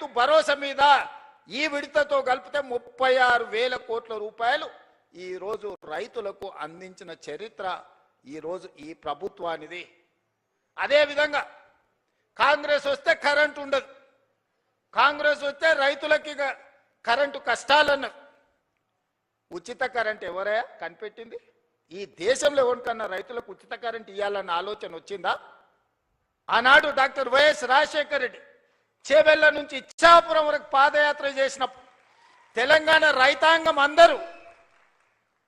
రైతు భరోసా మీద ఈ విడతతో కలిపితే 36,000 కోట్ల రూపాయలు ఈ రోజు రైతులకు అందించిన చరిత్ర ఈ రోజు ఈ ప్రభుత్వానిది. అదే విధంగా కాంగ్రెస్ వస్తే కరెంట్ ఉండదు, కాంగ్రెస్ వస్తే రైతులకి కరెంటు కష్టాలన్నారు. ఉచిత కరెంట్ ఎవరే కనిపెట్టింది? ఈ దేశంలో ఎవరికన్నా రైతులకు ఉచిత కరెంట్ ఇవ్వాలన్న ఆలోచన వచ్చిందా? ఆనాడు డాక్టర్ వైఎస్ రాజశేఖర రెడ్డి చేవెళ్ల నుంచి ఇచ్చాపురం వరకు పాదయాత్ర చేసినప్పుడు తెలంగాణ రైతాంగం అందరూ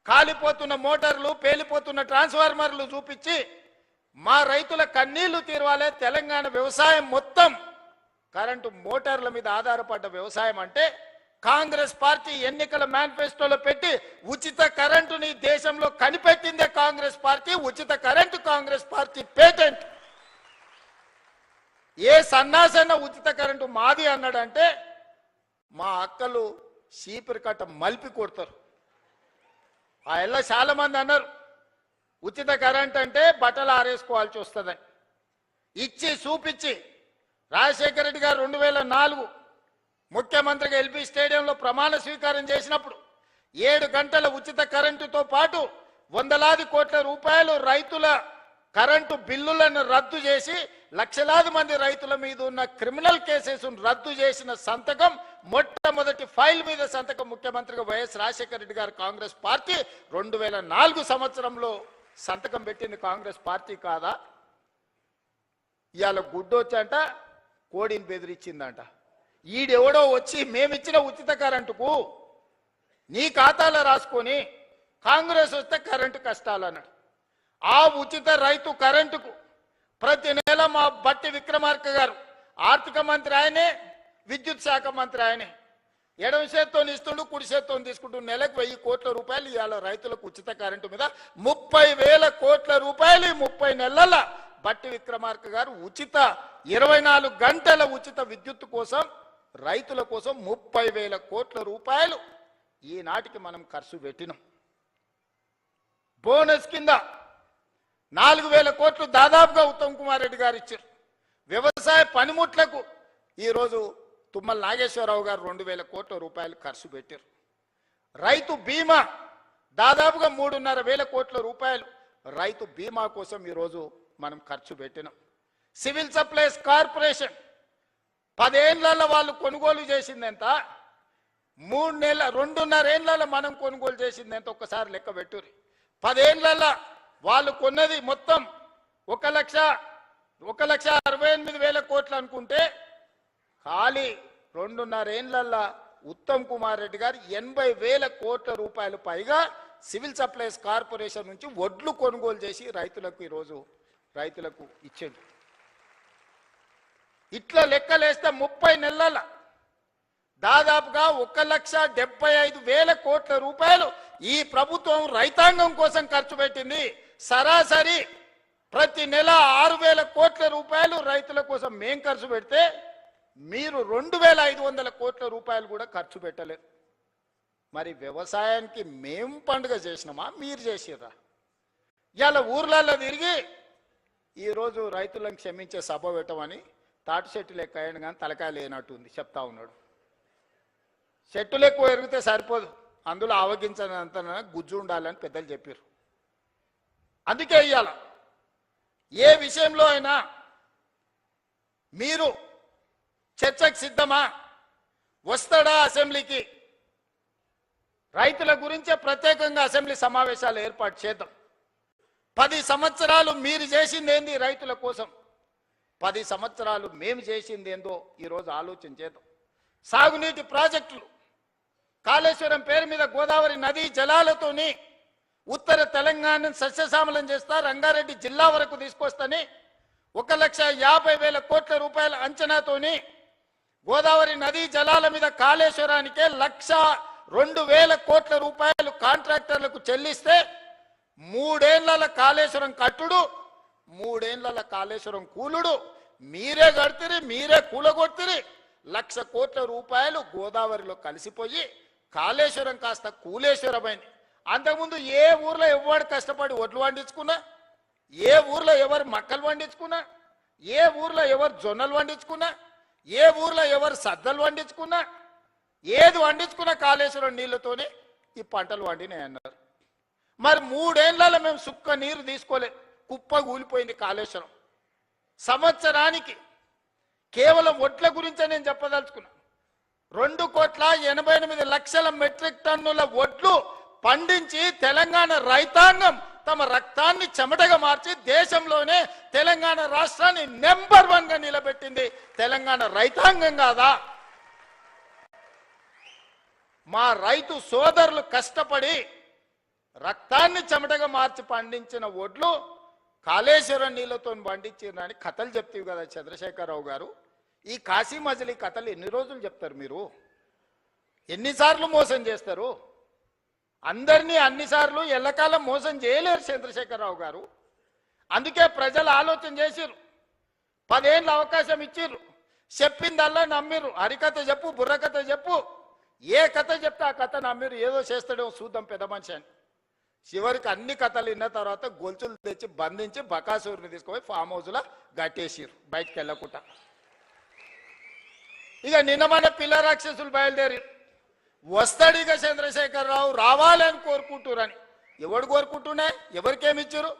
కాలిపోతున్న మోటార్లు, పేలిపోతున్న ట్రాన్స్ఫార్మర్లు చూపించి మా రైతుల కన్నీళ్లు తీరవాలే, తెలంగాణ వ్యవసాయం మొత్తం కరెంటు మోటార్ల మీద ఆధారపడ్డ వ్యవసాయం అంటే కాంగ్రెస్ పార్టీ ఎన్నికల మేనిఫెస్టోలో పెట్టి ఉచిత కరెంటుని దేశంలో కనిపెట్టిందే కాంగ్రెస్ పార్టీ. ఉచిత కరెంటు కాంగ్రెస్ పార్టీ పేటెంట్. ఏ సన్నాసన్న ఉచిత కరెంటు మాది అన్నాడంటే మా అక్కలు చీపురు కట్ట మలిపి కొడతారు. ఆ ఎల్ల చాలా మంది అన్నారు ఉచిత కరెంట్ అంటే బట్టలు ఆరేసుకోవాల్సి వస్తుందని. ఇచ్చి చూపించి రాజశేఖర రెడ్డి గారు 2004 ముఖ్యమంత్రిగా ఎల్బీ స్టేడియంలో ప్రమాణ స్వీకారం చేసినప్పుడు 7 గంటల ఉచిత కరెంటుతో పాటు వందలాది కోట్ల రూపాయలు రైతుల కరెంటు బిల్లులను రద్దు చేసి లక్షలాది మంది రైతుల మీద ఉన్న క్రిమినల్ కేసెస్ రద్దు చేసిన సంతకం, మొట్టమొదటి ఫైల్ మీద సంతకం ముఖ్యమంత్రిగా వైఎస్ రాజశేఖర రెడ్డి గారు కాంగ్రెస్ పార్టీ 2004 సంవత్సరంలో సంతకం పెట్టింది కాంగ్రెస్ పార్టీ కాదా? ఇవాళ గుడ్డొచ్చంట కోడిని బెదిరించిందంట. ఈడెవడో వచ్చి మేమిచ్చిన ఉచిత కరెంటుకు నీ ఖాతాలో రాసుకొని కాంగ్రెస్ వస్తే కరెంటు కష్టాలు అన్నాడు. ఆ ఉచిత రైతు కరెంటుకు ప్రతి నెల మా బట్టి విక్రమార్క గారు ఆర్థిక మంత్రి ఆయనే, విద్యుత్ శాఖ మంత్రి ఆయనే, ఎడమ చేత్తో ఇస్తుండు, కుడి చేత్తో తీసుకుంటూ నెలకు 1000 కోట్ల రూపాయలు ఇవాళ రైతులకు ఉచిత కరెంటు మీద 30,000 కోట్ల రూపాయలు 30 నెలల బట్టి విక్రమార్క గారు ఉచిత 24 గంటల ఉచిత విద్యుత్ కోసం రైతుల కోసం 30,000 కోట్ల రూపాయలు ఈనాటికి మనం ఖర్చు పెట్టినాం. బోనస్ కింద 4,000 కోట్లు దాదాపుగా ఉత్తమ్ కుమార్ రెడ్డి గారు ఇచ్చారు. వ్యవసాయ పనిముట్లకు ఈరోజు తుమ్మల నాగేశ్వరరావు గారు 2,000 కోట్ల రూపాయలు ఖర్చు పెట్టారు. రైతు బీమా దాదాపుగా 3,500 కోట్ల రూపాయలు రైతు బీమా కోసం ఈరోజు మనం ఖర్చు పెట్టినాం. సివిల్ సప్లైస్ కార్పొరేషన్ 10 ఏళ్లలో వాళ్ళు కొనుగోలు చేసింది ఎంత? 2.5 ఏళ్లలో మనం కొనుగోలు చేసింది ఎంత? ఒక్కసారి లెక్క పెట్టుర్రి. 10 ఏళ్లలో వాళ్ళు కొన్నది మొత్తం 1,68,000 కోట్లు అనుకుంటే ఖాళీ 2.5 ఏళ్లలో ఉత్తమ్ కుమార్ రెడ్డి గారు 80,000 కోట్ల రూపాయలు పైగా సివిల్ సప్లైస్ కార్పొరేషన్ నుంచి వడ్లు కొనుగోలు చేసి రైతులకు ఈరోజు రైతులకు ఇచ్చింది. ఇట్లా లెక్కలేస్తే 30 నెలల దాదాపుగా 1,75,000 కోట్ల రూపాయలు ఈ ప్రభుత్వం రైతాంగం కోసం ఖర్చు పెట్టింది. సరాసరి ప్రతి నెల 6,000 కోట్ల రూపాయలు రైతుల కోసం మేం ఖర్చు పెడితే మీరు 2,500 కోట్ల రూపాయలు కూడా ఖర్చు పెట్టలేదు. మరి వ్యవసాయానికి మేం పండుగ చేసినామా, మీరు చేసిరా? ఇవాళ ఊర్లలో తిరిగి ఈరోజు రైతులను క్షమించే సభ పెట్టమని తాటి చెట్టులు ఎక్కువ అయ్యాను కానీ తలకాయ లేనట్టుంది చెప్తా ఉన్నాడు. చెట్టులు ఎక్కువ ఎరిగితే సరిపోదు, అందులో ఆవగించనంత గుజ్జు ఉండాలని పెద్దలు చెప్పారు. అందుకే ఇవాళ ఏ విషయంలో అయినా మీరు చర్చకు సిద్ధమా? వస్తాడా అసెంబ్లీకి? రైతుల గురించే ప్రత్యేకంగా అసెంబ్లీ సమావేశాలు ఏర్పాటు చేద్దాం. 10 సంవత్సరాలు మీరు చేసింది ఏంది రైతుల కోసం, 10 సంవత్సరాలు మేము చేసింది ఏందో ఈరోజు ఆలోచన చేద్దాం. సాగునీటి ప్రాజెక్టులు, కాళేశ్వరం పేరు మీద గోదావరి నదీ జలాలతోని ఉత్తర తెలంగాణను సస్యశ్యామలం చేస్తా, రంగారెడ్డి జిల్లా వరకు తీసుకొస్తని 1,50,000 కోట్ల రూపాయల అంచనాతోని గోదావరి నదీ జలాల మీద కాళేశ్వరానికే 1,02,000 కోట్ల రూపాయలు కాంట్రాక్టర్లకు చెల్లిస్తే 3 ఏళ్ల కాళేశ్వరం కట్టుడు, 3 ఏళ్ల కాళేశ్వరం కూలుడు మీరే కడుతురి, మీరే కూలగొడుతురి. 1,00,000 కోట్ల రూపాయలు గోదావరిలో కలిసిపోయి కాళేశ్వరం కాస్త కూలేశ్వరమైంది. అంతకుముందు ఏ ఊర్లో ఎవరు కష్టపడి ఒడ్లు పండించుకున్నా, ఏ ఊర్లో ఎవరు మక్కలు పండించుకున్నా, ఏ ఊర్లో ఎవరు జొన్నలు పండించుకున్నా, ఏ ఊర్లో ఎవరు సద్దలు వండించుకున్నా ఏది వండించుకున్నా కాళేశ్వరం నీళ్లతోనే ఈ పంటలు వండినాయి అన్నారు. మరి 3 ఏళ్లలో మేము సుక్క నీరు తీసుకోలేదు, కుప్ప కూలిపోయింది కాళేశ్వరం. సంవత్సరానికి కేవలం ఒడ్ల గురించే నేను చెప్పదలుచుకున్నా, 2,88,00,000 మెట్రిక్ టన్నుల ఒడ్లు పండించి తెలంగాణ రైతాంగం తమ రక్తాన్ని చెమటగా మార్చి దేశంలోనే తెలంగాణ రాష్ట్రాన్ని నెంబర్ 1 గా నిలబెట్టింది తెలంగాణ రైతాంగం కాదా? మా రైతు సోదరులు కష్టపడి రక్తాన్ని చెమటగా మార్చి పండించిన ఒడ్లు కాళేశ్వరం నీళ్లతో పండించారని కథలు చెప్తావు కదా చంద్రశేఖరరావు గారు. ఈ కాశీ మజిలీ కథలు ఎన్ని రోజులు చెప్తారు మీరు? ఎన్నిసార్లు మోసం చేస్తారు? అందరినీ అన్నిసార్లు ఎల్లకాలం మోసం చేయలేరు చంద్రశేఖరరావు గారు. అందుకే ప్రజలు ఆలోచన చేసిర్రు, 10 ఏళ్ళ అవకాశం ఇచ్చిర్రు, చెప్పిందల్లా నమ్మిర్రు. హరికథ చెప్పు, బుర్రకథ చెప్పు, ఏ కథ చెప్తే ఆ కథ నమ్మిర్రు. ఏదో చేస్తాడేమో చూద్దాం పెద్ద మనిషి అని. చివరికి అన్ని కథలు విన్న తర్వాత గొలుసులు తెచ్చి బంధించి బకాసూరుని తీసుకుపోయి ఫామ్ హౌస్లో గట్టేసిర్రు బయటకు వెళ్ళకుండా. ఇక నిన్న మన పిల్ల రాక్షసులు బయలుదేరి వస్తాడు ఇక చంద్రశేఖరరావు రావాలని కోరుకుంటురని. ఎవడు కోరుకుంటున్నా? ఎవరికేమి ఇచ్చిర్రు?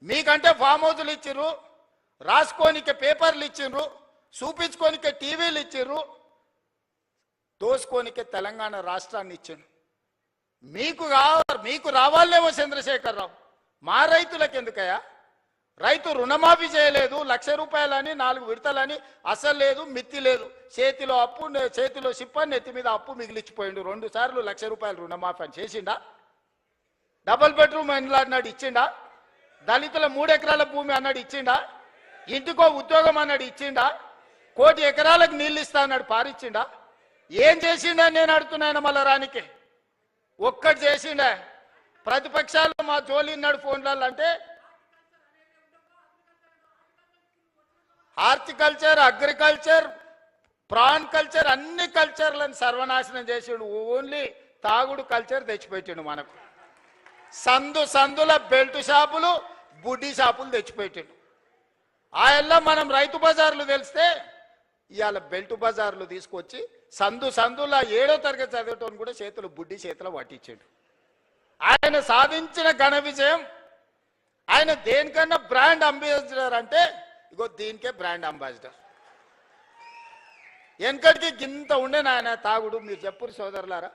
మీకంటే ఫామ్ హౌస్లు ఇచ్చిర్రు, రాసుకోనికే పేపర్లు ఇచ్చిర్రు, చూపించుకోనికే టీవీలు ఇచ్చిర్రు, దోసుకోనికే తెలంగాణ రాష్ట్రాన్ని ఇచ్చిండ్రు. మీకు రావాలేమో చంద్రశేఖరరావు, మా రైతులకు ఎందుకయ్యా? రైతు రుణమాఫీ చేయలేదు, 1,00,000 రూపాయలని 4 విడతలని అసలు లేదు, మిత్తి లేదు. చేతిలో అప్పు, చేతిలో సిప్పని, నెత్తి మీద అప్పు మిగిలిచ్చిపోయిండు. 2 సార్లు 1,00,000 రూపాయలు రుణమాఫీ అని చేసిండా? డబుల్ బెడ్రూమ్ అన్నాడు ఇచ్చిండా? దళితుల 3 ఎకరాల భూమి అన్నాడు ఇచ్చిండా? ఇంటికో ఉద్యోగం అన్నాడు ఇచ్చిండా? 1 కోటి ఎకరాలకు నీళ్ళు ఇస్తా అన్నాడు పారిచ్చిండా? ఏం చేసిండా నేను అడుగుతున్నాను మళ్ళా రానికి? ఒక్కటి చేసిండా? ప్రతిపక్షాలు మా జోలి ఉన్నాడు ఫోన్లలో అంటే హార్టికల్చర్, అగ్రికల్చర్, ప్రాన్ కల్చర్ అన్ని కల్చర్లను సర్వనాశనం చేసిండు. ఓన్లీ తాగుడు కల్చర్ తెచ్చిపెట్టిండు మనకు. సందుల బెల్ట్ షాపులు, బుడ్డి షాపులు తెచ్చిపెట్టిండు. ఆయల్లా మనం రైతు బజార్లు తెలిస్తే ఇవాళ బెల్ట్ బజార్లు తీసుకొచ్చి సందుల 7వ తరగతి చదివేటోని కూడా చేతులు బుడ్డి చేతిలో పట్టించాడు. ఆయన సాధించిన ఘన విజయం. ఆయన దేనికన్నా బ్రాండ్ అంబాసిడర్ అంటే ఇగో దీనికే బ్రాండ్ అంబాసిడర్. వెనకటికి గింత ఉండే నాయన తాగుడు. మీరు చెప్పురు సోదరులారా,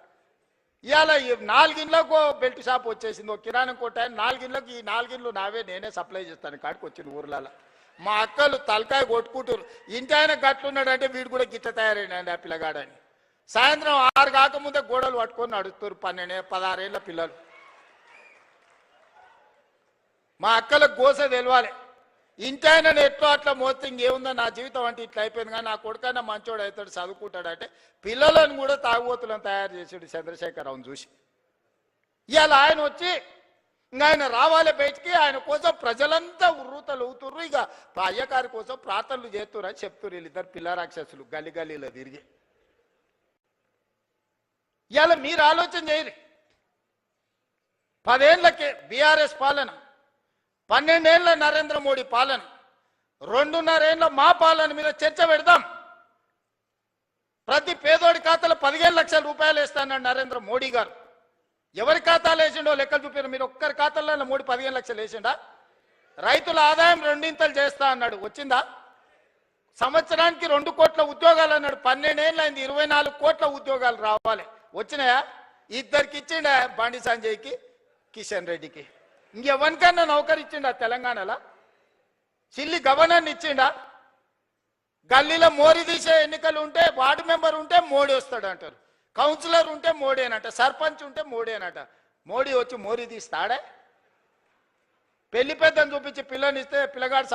ఇవాళ 4 ఇండ్లకు బెల్ట్ షాప్ వచ్చేసింది. ఒక కిరాణం కొట్ట 4 ఇండ్లకు, ఈ 4 ఇండ్లు నావే, నేనే సప్లై చేస్తాను కాడికి వచ్చింది ఊర్లలో. మా అక్కలు తలకాయ కొట్టుకుంటారు, ఇంటి ఆయన గట్లున్నాడంటే వీడు కూడా గిట్ట తయారైండి ఆ పిల్లగాడని. సాయంత్రం 6 కాకముందే గోడలు పట్టుకొని నడుస్తారు 12-16 ఏళ్ళ పిల్లలు. మా అక్కలకు గోస తెలవాలి. ఇంటి ఆయన ఎట్లో అట్లా మోస్తే ఇంకేముందో నా జీవితం అంటే ఇట్లా అయిపోయింది, కానీ నా కొడుకైనా మంచోడు అవుతాడు, చదువుకుంటాడంటే పిల్లలను కూడా తాగుబోతులను తయారు చేసాడు చంద్రశేఖరరావుని చూసి. ఇవాళ ఆయన వచ్చి ఇంకా ఆయన రావాలి బయటికి, ఆయన కోసం ప్రజలంతా ఉర్రూతలు ఊతుర్రు. ఇక అయ్యగారి కోసం ప్రార్థనలు చేస్తున్నారు అని చెప్తున్నారు వీళ్ళిద్దరు పిల్ల రాక్షసులు గల్లీలో తిరిగి. ఇవాళ మీరు ఆలోచన చేయరు, 10 ఏళ్ళకే బీఆర్ఎస్ పాలన, 12 ఏళ్ళ నరేంద్ర మోడీ పాలన, 2.5 ఏళ్ళ మా పాలన మీద చర్చ పెడదాం. ప్రతి పేదోడి ఖాతాలో 15 లక్షల రూపాయలు వేస్తానన్నాడు నరేంద్ర మోడీ గారు. ఎవరి ఖాతాలు వేసిండో లెక్కలు చూపారు. మీరు ఒక్కరి ఖాతాలో మోడీ 15 లక్షలు వేసిండా? రైతుల ఆదాయం 2 చేస్తా అన్నాడు, వచ్చిందా? సంవత్సరానికి 2 కోట్ల ఉద్యోగాలు అన్నాడు, 12 ఏళ్ళు అయింది, 24 కోట్ల ఉద్యోగాలు రావాలి, వచ్చినాయా? ఇద్దరికి ఇచ్చిండా, బండి సంజయ్కి, కిషన్ రెడ్డికి. ఇంకెవరికన్నా నౌకరు ఇచ్చిండా తెలంగాణలో? చిల్లి గవర్నర్ని ఇచ్చిండా? గల్లీలో మోరీ తీసే ఎన్నికలు ఉంటే వార్డు మెంబర్ ఉంటే మోడీ వస్తాడు అంటారు, కౌన్సిలర్ ఉంటే మోడీనట, సర్పంచ్ ఉంటే మోడీనట. మోడీ వచ్చి మోరీ తీస్తాడే? పెళ్లి పెద్దని చూపించి పిల్లనిస్తే పిల్లగాడు